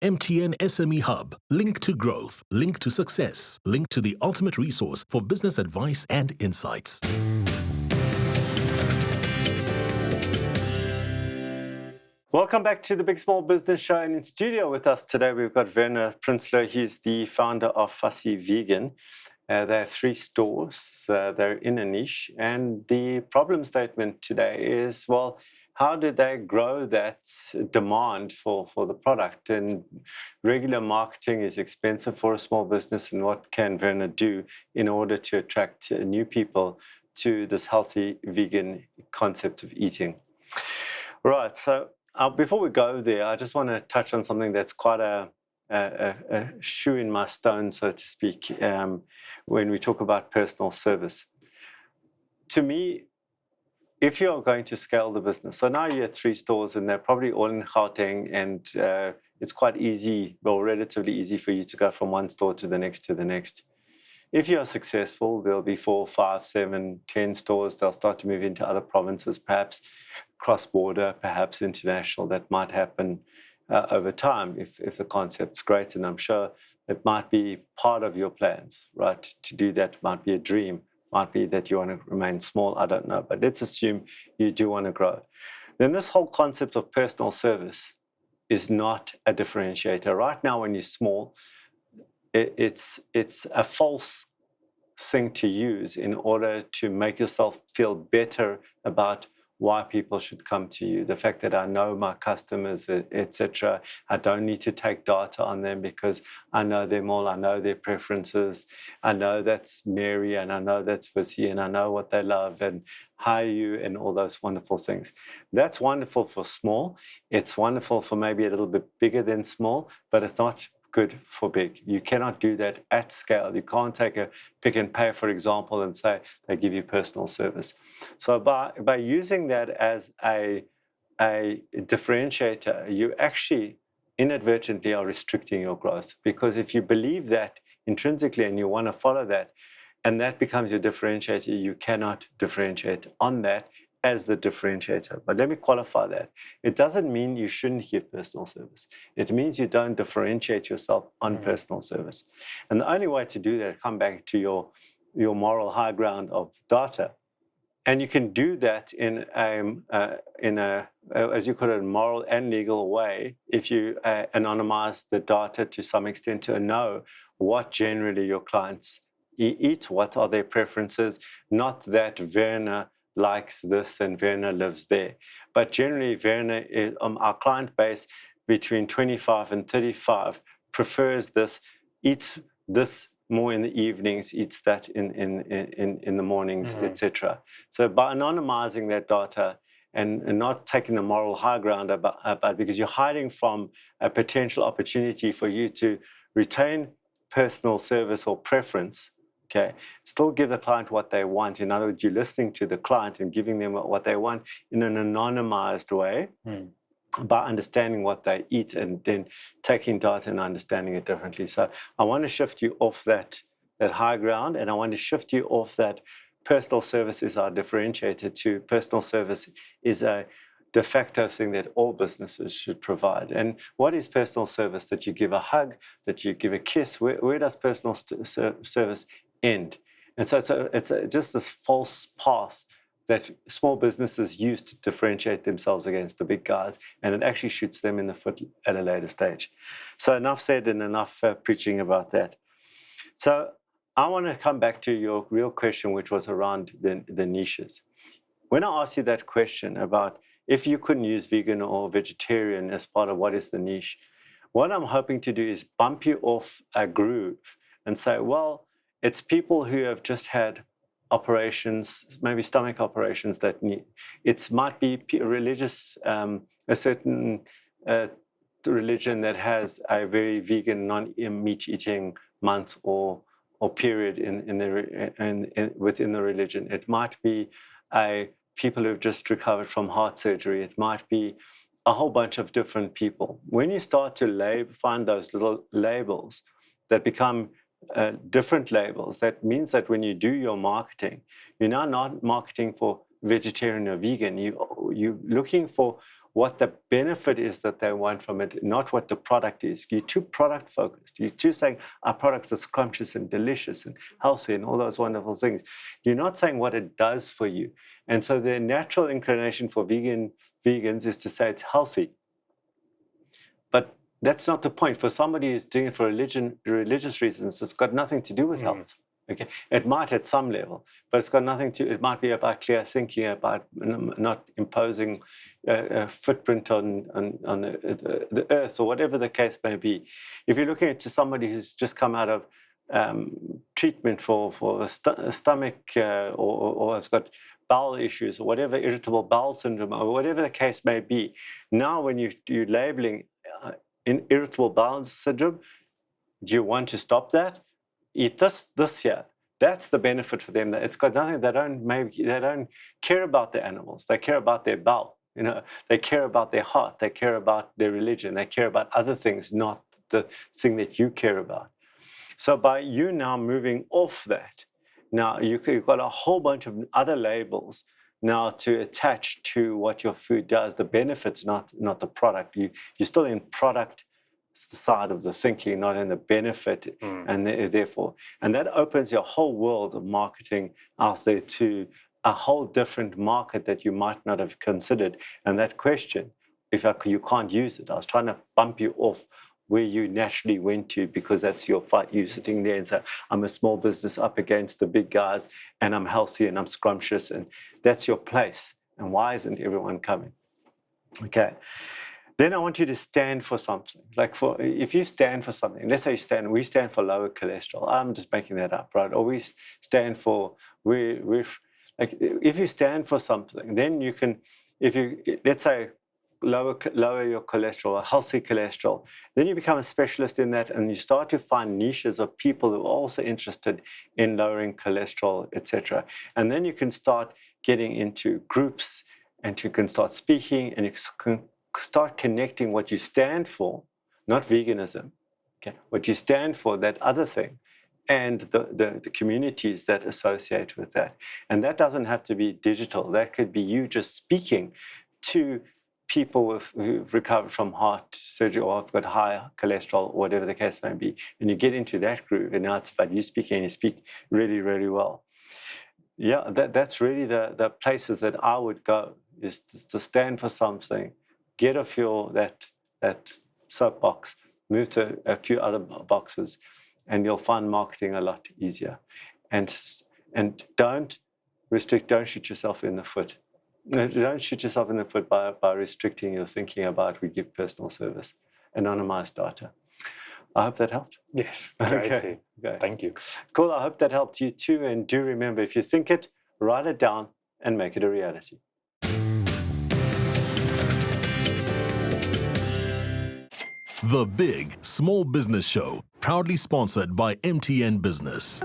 MTN SME Hub. Link to growth. Link to success. Link to the ultimate resource for business advice and insights. Welcome back to the Big Small Business Show. And in studio with us today, we've got Werner Prinsloo. He's the founder of Fussy Vegan. They have 3 stores. They're in a niche. And the problem statement today is, well, how do they grow that demand for the product? And regular marketing is expensive for a small business. And what can Werner do in order to attract new people to this healthy vegan concept of eating? Right. So before we go there, I just want to touch on something that's quite a shoe in my stone, so to speak, when we talk about personal service. To me, if you're going to scale the business, so now you have 3 stores and they're probably all in Gauteng, and it's quite easy, well, relatively easy for you to go from one store to the next to the next. If you are successful, there'll be 4, 5, 7, 10 stores. They'll start to move into other provinces, perhaps cross-border, perhaps international. That might happen over time if the concept's great. And I'm sure it might be part of your plans, right? To do that might be a dream, might be that you want to remain small. I don't know. But let's assume you do want to grow. Then this whole concept of personal service is not a differentiator. Right now, when you're small, it's a false thing to use in order to make yourself feel better about why people should come to you. The fact that I know my customers, etc. I don't need to take data on them because I know them all. I know their preferences. I know that's Mary and I know that's Fussy and I know what they love and how you and all those wonderful things. That's wonderful for small. It's wonderful for maybe a little bit bigger than small, but it's not good for big. You cannot do that at scale. You can't take a Pick and Pay, for example, and say they give you personal service. So by using that as a differentiator, you actually inadvertently are restricting your growth, because if you believe that intrinsically and you want to follow that, and that becomes your differentiator, you cannot differentiate on that as the differentiator. But let me qualify that. It doesn't mean you shouldn't give personal service. It means you don't differentiate yourself on personal service. And the only way to do that, come back to your moral high ground of data. And you can do that in a as you call it, moral and legal way, if you anonymize the data to some extent to know what generally your clients eat, what are their preferences, not that Werner likes this and Werner lives there. But generally, Werner, our client base between 25 and 35 prefers this, eats this more in the evenings, eats that in the mornings, etc. So by anonymizing that data and not taking the moral high ground about because you're hiding from a potential opportunity for you to retain personal service or preference, okay, still give the client what they want. In other words, you're listening to the client and giving them what they want in an anonymized way by understanding what they eat and then taking data and understanding it differently. So I want to shift you off that high ground, and I want to shift you off that personal service is our differentiator to personal service is a de facto thing that all businesses should provide. And what is personal service? That you give a hug, that you give a kiss. Where does personal service end? And so it's just this false path that small businesses use to differentiate themselves against the big guys, and it actually shoots them in the foot at a later stage. So enough said and enough preaching about that. So I want to come back to your real question, which was around the niches. When I asked you that question about if you couldn't use vegan or vegetarian as part of what is the niche, what I'm hoping to do is bump you off a groove and say, well, it's people who have just had operations, maybe stomach operations that need, it might be religious, a certain religion that has a very vegan, non-meat eating month or period within the religion. It might be people who've just recovered from heart surgery. It might be a whole bunch of different people. When you start to find those little labels that become different labels, that means that when you do your marketing, you're now not marketing for vegetarian or vegan. You're looking for what the benefit is that they want from it, not what the product is. You're too product focused. You're too saying our products are scrumptious and delicious and healthy and all those wonderful things. You're not saying what it does for you. And so the natural inclination for vegans is to say it's healthy. But that's not the point. For somebody who's doing it for religious reasons, it's got nothing to do with health. Okay, it might at some level, but it's got nothing to. It might be about clear thinking, about not imposing a footprint on the earth, or whatever the case may be. If you're looking at somebody who's just come out of treatment for a stomach or has got bowel issues or whatever, irritable bowel syndrome or whatever the case may be, now when you're labeling irritable bowel syndrome, do you want to stop that? Eat this here. That's the benefit for them. It's got nothing. They don't care about the animals. They care about their bowel. They care about their heart. They care about their religion. They care about other things, not the thing that you care about. So by you now moving off that, now you've got a whole bunch of other labels now to attach to what your food does. The benefits, not the product. You're still in product side of the thinking, not in the benefit, and therefore, and that opens your whole world of marketing out there to a whole different market that you might not have considered. And that question, you can't use it. I was trying to bump you off where you naturally went to, because that's your fight. You sitting there and say, I'm a small business up against the big guys, and I'm healthy and I'm scrumptious, and that's your place. And why isn't everyone coming? Okay. Then I want you to stand for something. If you stand for something, let's say we stand for lower cholesterol. I'm just making that up, right? Or we stand for, if you stand for something, then you can, let's say, lower your cholesterol, healthy cholesterol, then you become a specialist in that, and you start to find niches of people who are also interested in lowering cholesterol, etc. And then you can start getting into groups, and you can start speaking, and you can start connecting what you stand for, not veganism, okay, what you stand for, that other thing, and the communities that associate with that. And that doesn't have to be digital. That could be you just speaking to people who've recovered from heart surgery or have got high cholesterol, or whatever the case may be. And you get into that groove, and now it's about you speaking, and you speak really, really well. Yeah, that's really the places that I would go, is to stand for something, get off that soapbox, move to a few other boxes, and you'll find marketing a lot easier. And don't restrict, don't shoot yourself in the foot. Don't shoot yourself in the foot by restricting your thinking about we give personal service, anonymized data. I hope that helped. Yes. Okay. Thank you. Cool. I hope that helped you too. And do remember, if you think it, write it down and make it a reality. The Big Small Business Show, proudly sponsored by MTN Business.